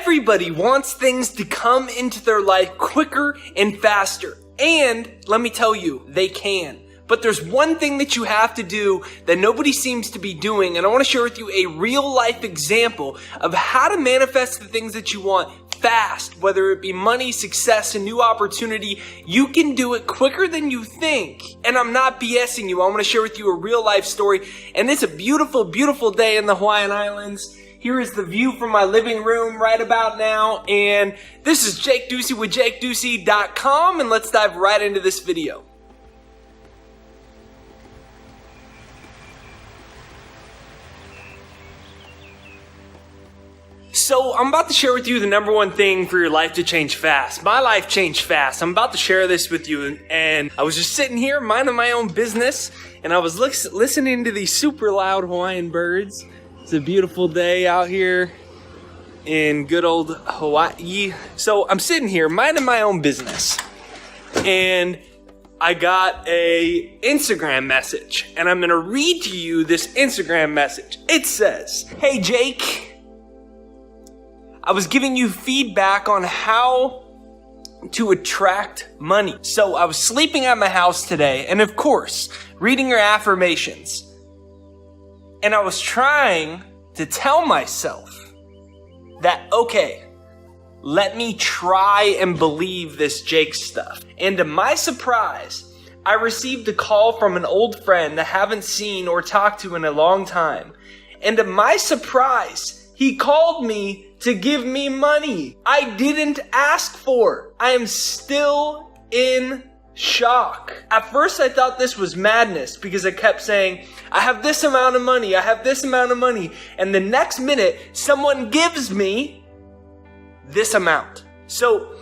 Everybody wants things to come into their life quicker and faster. And let me tell you, they can. But there's one thing that you have to do that nobody seems to be doing, and I want to share with you a real life example of how to manifest the things that you want fast, whether it be money, success, a new opportunity. You can do it quicker than you think. And I'm not BSing you. I want to share with you a real life story. And it's a beautiful, beautiful day in the Hawaiian Islands. Here is the view from my living room right about now. And this is Jake Ducey with JakeDucey.com. And let's dive right into this video. So I'm about to share with you the number one thing for your life to change fast. My life changed fast. I'm about to share this with you, and I was just sitting here minding my own business, and I was listening to these super loud Hawaiian birds. It's a beautiful day out here in good old Hawaii. So I'm sitting here minding my own business, and I got a Instagram message, and I'm gonna read to you this Instagram message. It says, "Hey Jake, I was giving you feedback on how to attract money. So I was sleeping at my house today, and of course, reading your affirmations. And I was trying to tell myself that, okay, let me try and believe this Jake stuff. And to my surprise, I received a call from an old friend that I haven't seen or talked to in a long time. And to my surprise, he called me to give me money I didn't ask for. I am still in shock. At first I thought this was madness because I kept saying, I have this amount of money, I have this amount of money. And the next minute, someone gives me this amount. So,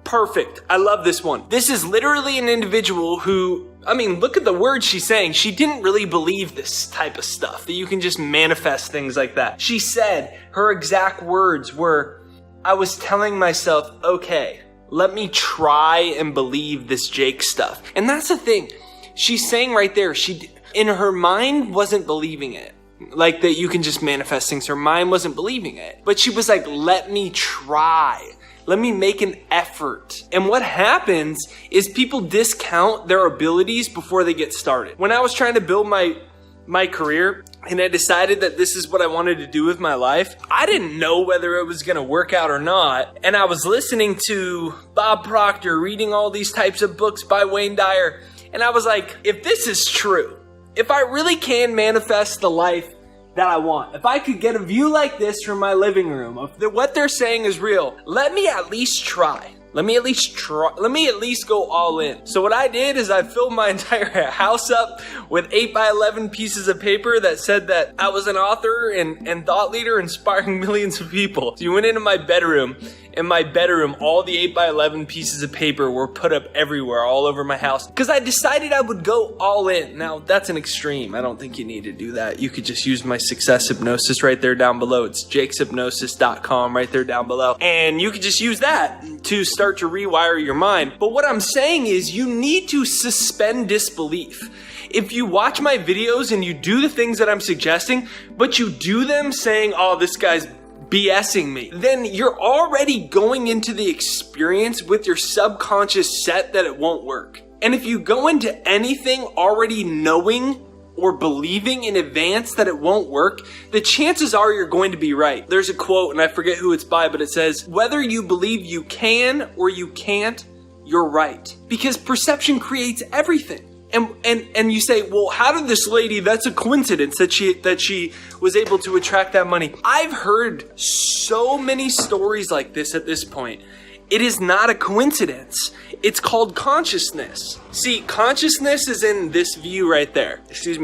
perfect. I love this one. This is literally an individual who, look at the words she's saying. She didn't really believe this type of stuff, that you can just manifest things like that. She said, her exact words were, I was telling myself, okay, let me try and believe this Jake stuff. And that's the thing. She's saying right there, she, in her mind, wasn't believing it. Like that you can just manifest things. Her mind wasn't believing it. But she was like, let me try. Let me make an effort. And what happens is people discount their abilities before they get started. When I was trying to build my career and I decided that this is what I wanted to do with my life, I didn't know whether it was gonna work out or not. And I was listening to Bob Proctor, reading all these types of books by Wayne Dyer. And I was like, if this is true, if I really can manifest the life that I want, if I could get a view like this from my living room, if what they're saying is real, let me at least try. Let me at least go all in. So what I did is I filled my entire house up with 8x11 pieces of paper that said that I was an author and thought leader inspiring millions of people. So you went into my bedroom. In my bedroom, all the 8x11 pieces of paper were put up everywhere, all over my house, because I decided I would go all in. Now, that's an extreme. I don't think you need to do that. You could just use my success hypnosis right there down below. It's jakeshypnosis.com right there down below. And you could just use that to start to rewire your mind. But what I'm saying is you need to suspend disbelief. If you watch my videos and you do the things that I'm suggesting, but you do them saying, oh, this guy's BSing me, then you're already going into the experience with your subconscious set that it won't work. And if you go into anything already knowing or believing in advance that it won't work, the chances are you're going to be right. There's a quote, and I forget who it's by, but it says, whether you believe you can or you can't, you're right. Because perception creates everything. And you say, well, how did this lady, that's a coincidence that she was able to attract that money. I've heard so many stories like this at this point. It is not a coincidence. It's called consciousness. See, consciousness is in this view right there.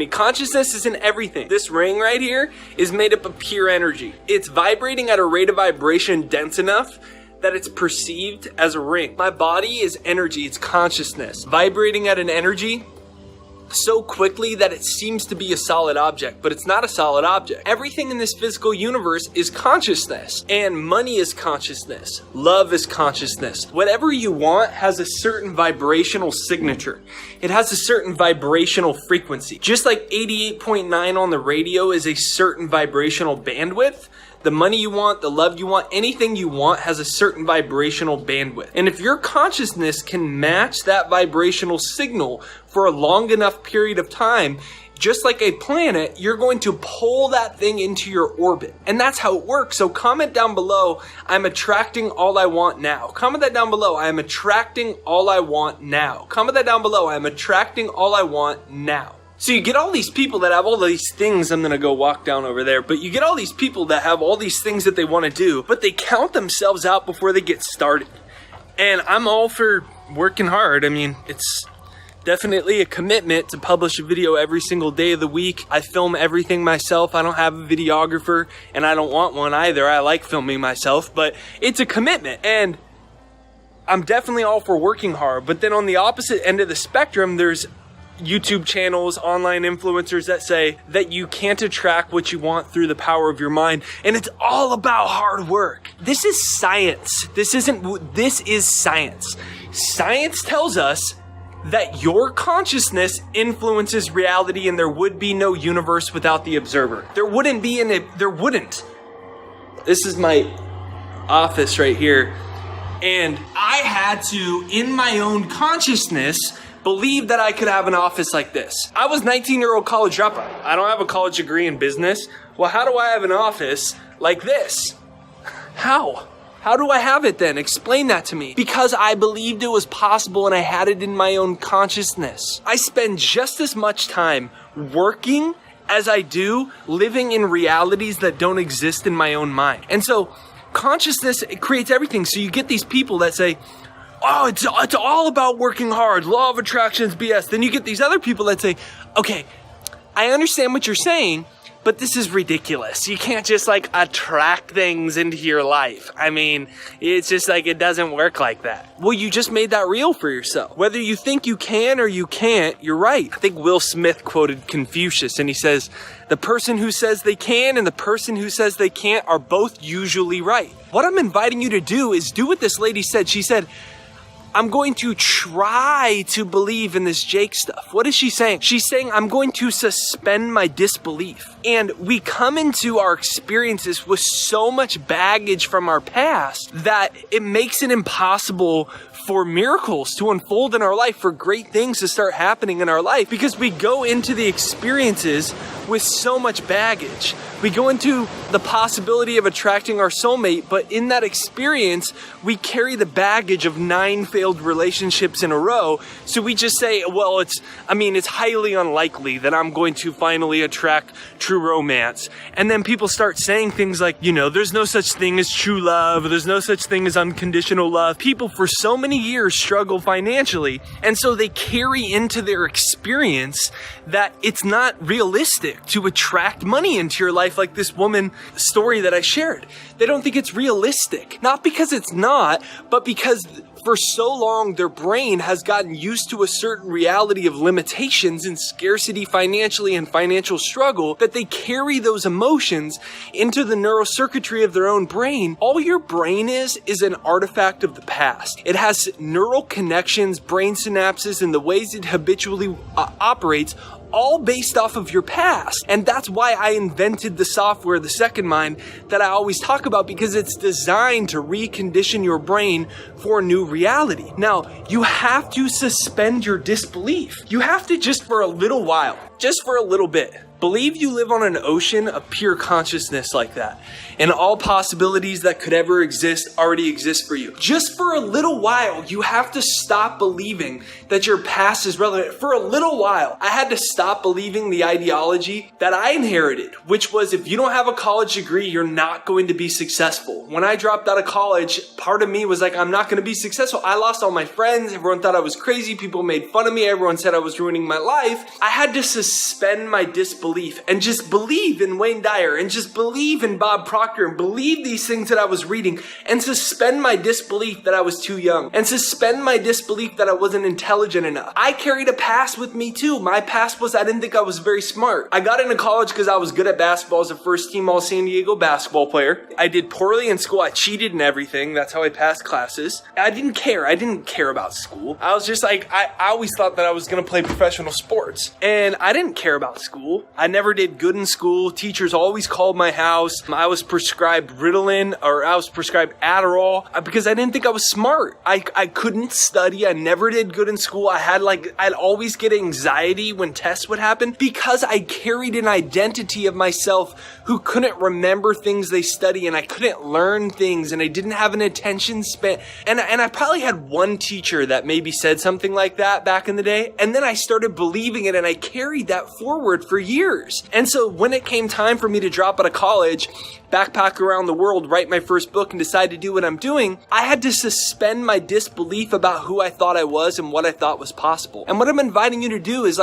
Consciousness is in everything. This ring right here is made up of pure energy. It's vibrating at a rate of vibration dense enough that it's perceived as a ring. My body is energy, it's consciousness, vibrating at an energy so quickly that it seems to be a solid object, but it's not a solid object. Everything in this physical universe is consciousness, and money is consciousness. Love is consciousness. Whatever you want has a certain vibrational signature. It has a certain vibrational frequency. Just like 88.9 on the radio is a certain vibrational bandwidth, the money you want, the love you want, anything you want has a certain vibrational bandwidth. And if your consciousness can match that vibrational signal for a long enough period of time, just like a planet, you're going to pull that thing into your orbit. And that's how it works. So comment down below, I'm attracting all I want now. Comment that down below, I am attracting all I want now. Comment that down below, I am attracting all I want now. So you get all these people that have all these things, I'm gonna go walk down over there, but you get all these people that have all these things that they wanna do, but they count themselves out before they get started. And I'm all for working hard. I mean, it's definitely a commitment to publish a video every single day of the week. I film everything myself. I don't have a videographer, and I don't want one either. I like filming myself, but it's a commitment, and I'm definitely all for working hard. But then on the opposite end of the spectrum, there's YouTube channels, online influencers that say that you can't attract what you want through the power of your mind, and it's all about hard work. This is science. This is science. Science tells us that your consciousness influences reality, and there would be no universe without the observer. There wouldn't. This is my office right here, and I had to, in my own consciousness, believe that I could have an office like this. I was 19-year-old college dropout. I don't have a college degree in business. Well, how do I have an office like this? How? How do I have it then? Explain that to me. Because I believed it was possible and I had it in my own consciousness. I spend just as much time working as I do living in realities that don't exist in my own mind. And so consciousness, it creates everything. So you get these people that say, oh, it's all about working hard. Law of attraction is BS. Then you get these other people that say, okay, I understand what you're saying, but this is ridiculous. You can't just like attract things into your life. I mean, it's just like, it doesn't work like that. Well, you just made that real for yourself. Whether you think you can or you can't, you're right. I think Will Smith quoted Confucius, and he says, the person who says they can and the person who says they can't are both usually right. What I'm inviting you to do is do what this lady said. She said, I'm going to try to believe in this Jake stuff. What is she saying? She's saying, I'm going to suspend my disbelief. And we come into our experiences with so much baggage from our past that it makes it impossible for miracles to unfold in our life, for great things to start happening in our life, because we go into the experiences with so much baggage. We go into the possibility of attracting our soulmate, but in that experience, we carry the baggage of 9 failed relationships in a row. So we just say, well, it's highly unlikely that I'm going to finally attract true romance. And then people start saying things like, there's no such thing as true love. There's no such thing as unconditional love. People for so many years struggle financially. And so they carry into their experience that it's not realistic to attract money into your life, like this woman story that I shared. They don't think it's realistic. Not because it's not, but because for so long their brain has gotten used to a certain reality of limitations and scarcity financially and financial struggle that they carry those emotions into the neurocircuitry of their own brain. All your brain is an artifact of the past. It has neural connections, brain synapses, and the ways it habitually operates, all based off of your past. And that's why I invented the software, the Second Mind, that I always talk about, because it's designed to recondition your brain for a new reality. Now, you have to suspend your disbelief. You have to, just for a little while, just for a little bit, believe you live on an ocean of pure consciousness like that, and all possibilities that could ever exist already exist for you. Just for a little while, you have to stop believing that your past is relevant. For a little while, I had to stop believing the ideology that I inherited, which was, if you don't have a college degree, you're not going to be successful. When I dropped out of college, part of me was like, I'm not going to be successful. I lost all my friends. Everyone thought I was crazy. People made fun of me. Everyone said I was ruining my life. I had to suspend my disbelief and just believe in Wayne Dyer and just believe in Bob Proctor and believe these things that I was reading, and suspend my disbelief that I was too young, and suspend my disbelief that I wasn't intelligent enough. I carried a past with me too. My past was I didn't think I was very smart. I got into college because I was good at basketball as a first team All San Diego basketball player. I did poorly in school. I cheated in everything. That's how I passed classes. I didn't care. I didn't care about school. I was just like, I always thought that I was going to play professional sports, and I didn't care about school. I never did good in school. Teachers always called my house. I was prescribed Ritalin, or I was prescribed Adderall because I didn't think I was smart. I couldn't study. I never did good in school. I'd always get anxiety when tests would happen because I carried an identity of myself who couldn't remember things they study, and I couldn't learn things, and I didn't have an attention span. And I probably had one teacher that maybe said something like that back in the day, and then I started believing it, and I carried that forward for years. And so when it came time for me to drop out of college, backpack around the world, write my first book, and decide to do what I'm doing, I had to suspend my disbelief about who I thought I was and what I thought was possible. And what I'm inviting you to do is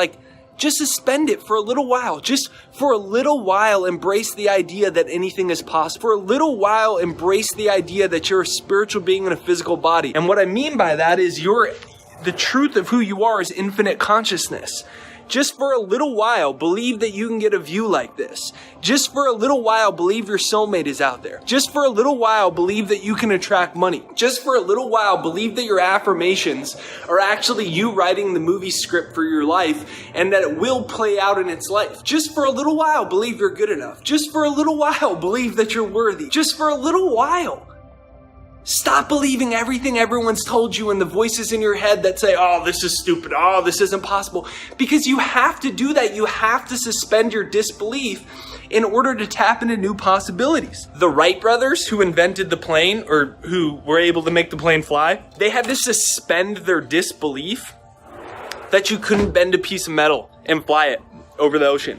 just suspend it for a little while. Just for a little while, embrace the idea that anything is possible. For a little while, embrace the idea that you're a spiritual being in a physical body. And what I mean by that is the truth of who you are is infinite consciousness. Just for a little while, believe that you can get a view like this. Just for a little while, believe your soulmate is out there. Just for a little while, believe that you can attract money. Just for a little while, believe that your affirmations are actually you writing the movie script for your life and that it will play out in its life. Just for a little while, believe you're good enough. Just for a little while, believe that you're worthy. Just for a little while. Stop believing everything everyone's told you and the voices in your head that say, oh, this is stupid. Oh, this isn't possible. Because you have to do that. You have to suspend your disbelief in order to tap into new possibilities. The Wright brothers, who invented the plane, or who were able to make the plane fly, they had to suspend their disbelief that you couldn't bend a piece of metal and fly it over the ocean.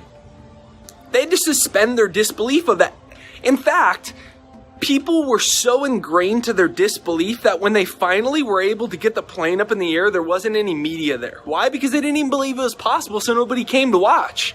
They had to suspend their disbelief of that. In fact, people were so ingrained to their disbelief that when they finally were able to get the plane up in the air, there wasn't any media there. Why? Because they didn't even believe it was possible, so nobody came to watch.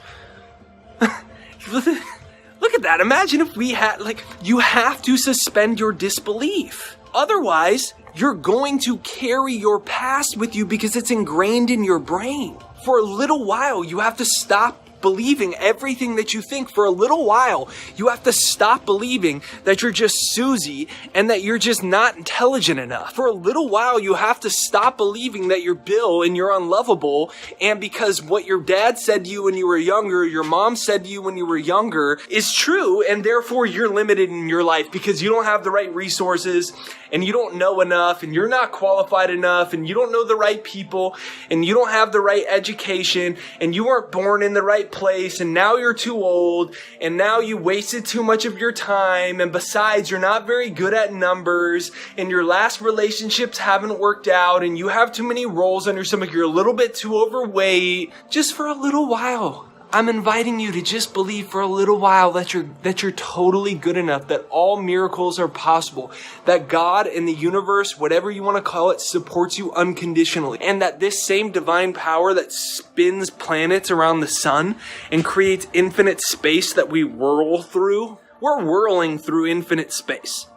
Look at that. Imagine if we had, you have to suspend your disbelief. Otherwise, you're going to carry your past with you because it's ingrained in your brain. For a little while, you have to stop believing everything that you think. For a little while, you have to stop believing that you're just Susie and that you're just not intelligent enough. For a little while, you have to stop believing that you're Bill and you're unlovable, and because what your dad said to you when you were younger, your mom said to you when you were younger is true, and therefore you're limited in your life because you don't have the right resources and you don't know enough and you're not qualified enough and you don't know the right people and you don't have the right education and you weren't born in the right place and now you're too old and now you wasted too much of your time, and besides, you're not very good at numbers and your last relationships haven't worked out and you have too many rolls on your stomach, you're a little bit too overweight. Just for a little while, I'm inviting you to just believe for a little while that you're totally good enough, that all miracles are possible, that God and the universe, whatever you want to call it, supports you unconditionally, and that this same divine power that spins planets around the sun and creates infinite space that we whirl through, we're whirling through infinite space.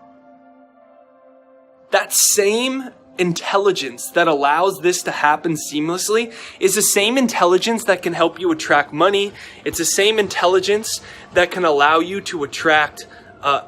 That same intelligence that allows this to happen seamlessly is the same intelligence that can help you attract money. It's the same intelligence that can allow you to attract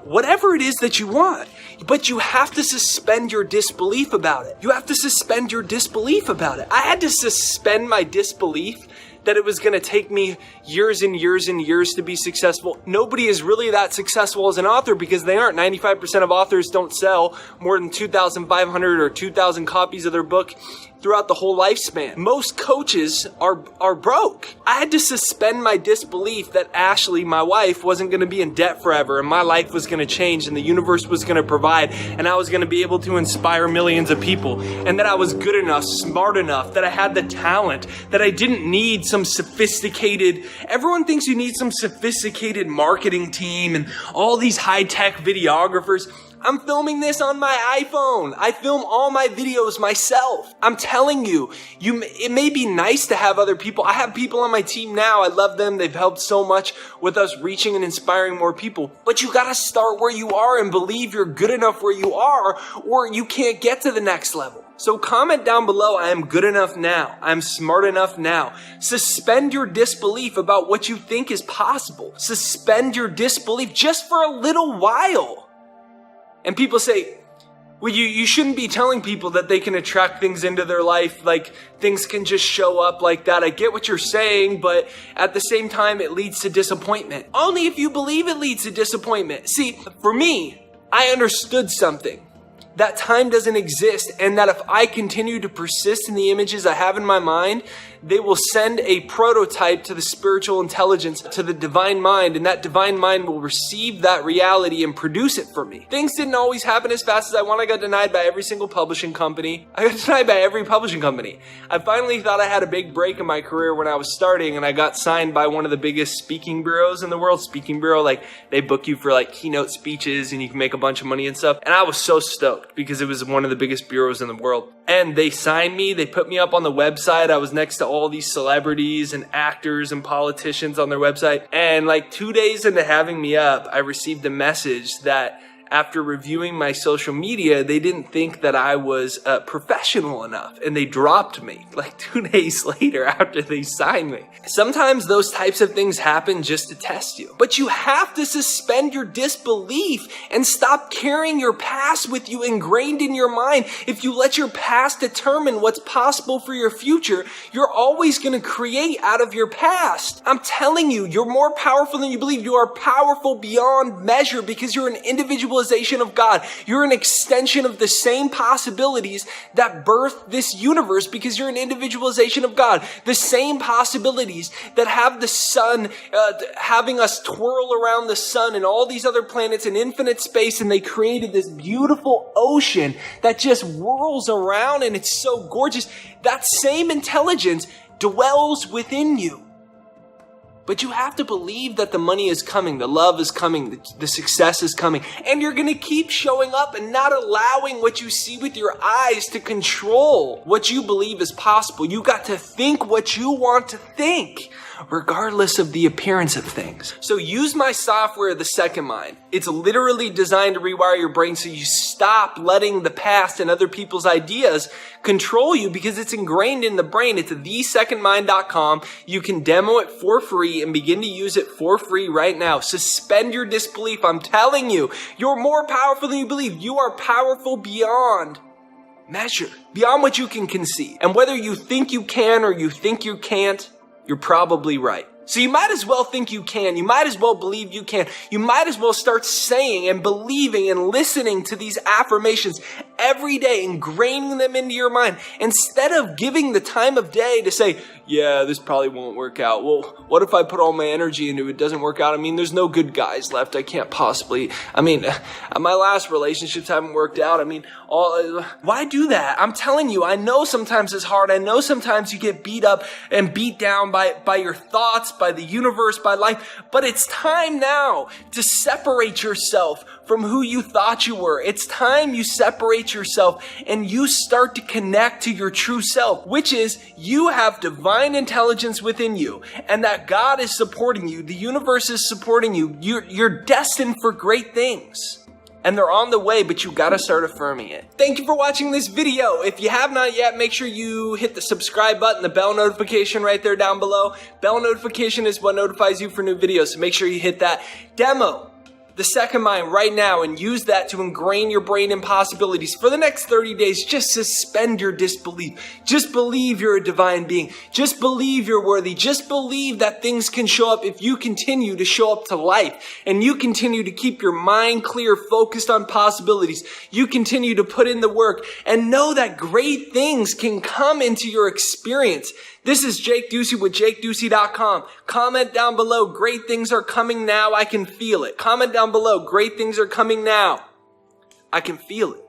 whatever it is that you want. But you have to suspend your disbelief about it. You have to suspend your disbelief about it. I had to suspend my disbelief that it was going to take me years and years and years to be successful. Nobody is really that successful as an author because they aren't. 95% of authors don't sell more than 2,500 or 2,000 copies of their book throughout the whole lifespan. Most coaches are broke. I had to suspend my disbelief that Ashley, my wife, wasn't going to be in debt forever and my life was going to change and the universe was going to provide and I was going to be able to inspire millions of people, and that I was good enough, smart enough, that I had the talent, that I didn't need some sophisticated, everyone thinks you need some sophisticated marketing team and all these high-tech videographers. I'm filming this on my iPhone. I film all my videos myself. I'm telling you, it may be nice to have other people. I have people on my team now. I love them. They've helped so much with us reaching and inspiring more people. But you gotta start where you are and believe you're good enough where you are, or you can't get to the next level. So comment down below, I am good enough now. I'm smart enough now. Suspend your disbelief about what you think is possible. Suspend your disbelief just for a little while. And people say, Well, you shouldn't be telling people that they can attract things into their life, like things can just show up like that. I get what you're saying, but at the same time, it leads to disappointment. Only if you believe it leads to disappointment. See, for me, I understood something. That time doesn't exist, and that if I continue to persist in the images I have in my mind, they will send a prototype to the spiritual intelligence, to the divine mind, and that divine mind will receive that reality and produce it for me. Things didn't always happen as fast as I want. I got denied by every single publishing company. I got denied by every publishing company. I finally thought I had a big break in my career when I was starting, and I got signed by one of the biggest speaking bureaus in the world. Speaking bureau, like they book you for like keynote speeches and you can make a bunch of money and stuff. And I was so stoked because it was one of the biggest bureaus in the world. And they signed me, they put me up on the website. I was next to all these celebrities and actors and politicians on their website. And like 2 days into having me up, I received a message that after reviewing my social media, they didn't think that I was professional enough, and they dropped me like 2 days later after they signed me. Sometimes those types of things happen just to test you, but you have to suspend your disbelief and stop carrying your past with you ingrained in your mind. If you let your past determine what's possible for your future, you're always going to create out of your past. I'm telling you, you're more powerful than you believe. You are powerful beyond measure because you're an individualization of God. You're an extension of the same possibilities that birthed this universe because you're an individualization of God. The same possibilities that have the sun, having us twirl around the sun and all these other planets in infinite space, and they created this beautiful ocean that just whirls around and it's so gorgeous. That same intelligence dwells within you. But you have to believe that the money is coming, the love is coming, the success is coming, and you're going to keep showing up and not allowing what you see with your eyes to control what you believe is possible. You got to think what you want to think, regardless of the appearance of things. So use my software, The Second Mind. It's literally designed to rewire your brain so you stop letting the past and other people's ideas control you because it's ingrained in the brain. It's thesecondmind.com. You can demo it for free and begin to use it for free right now. Suspend your disbelief. I'm telling you, you're more powerful than you believe. You are powerful beyond measure, beyond what you can conceive. And whether you think you can or you think you can't, you're probably right. So you might as well think you can. You might as well believe you can. You might as well start saying and believing and listening to these affirmations every day, ingraining them into your mind. Instead of giving the time of day to say, yeah, this probably won't work out. Well, what if I put all my energy into it? It doesn't work out. I mean, there's no good guys left. I can't possibly. I mean, my last relationships haven't worked out. I mean, why do that? I'm telling you, I know sometimes it's hard. I know sometimes you get beat up and beat down by your thoughts, by the universe, by life. But it's time now to separate yourself from who you thought you were. It's time you separate yourself and you start to connect to your true self, which is you have divine intelligence within you and that God is supporting you. The universe is supporting you. You're destined for great things. And they're on the way, but you gotta start affirming it. Thank you for watching this video. If you have not yet, make sure you hit the subscribe button, the bell notification right there down below. Bell notification is what notifies you for new videos, so make sure you hit that. Demo The Second Mind right now and use that to ingrain your brain in possibilities. For the next 30 days, just suspend your disbelief. Just believe you're a divine being. Just believe you're worthy. Just believe that things can show up if you continue to show up to life and you continue to keep your mind clear, focused on possibilities. You continue to put in the work and know that great things can come into your experience. This is Jake Ducey with JakeDucey.com. Comment down below, great things are coming now, I can feel it. Comment down below, great things are coming now. I can feel it.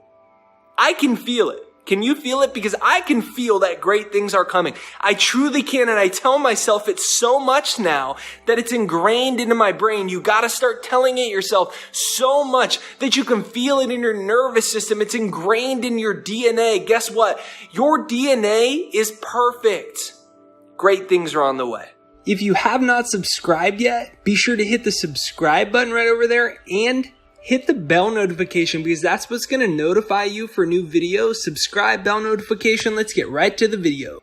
I can feel it. Can you feel it? Because I can feel that great things are coming. I truly can, and I tell myself it so much now that it's ingrained into my brain. You gotta start telling it yourself so much that you can feel it in your nervous system. It's ingrained in your DNA. Guess what? Your DNA is perfect. Great things are on the way. If you have not subscribed yet, be sure to hit the subscribe button right over there and hit the bell notification because that's what's going to notify you for new videos. Subscribe, bell notification. Let's get right to the video.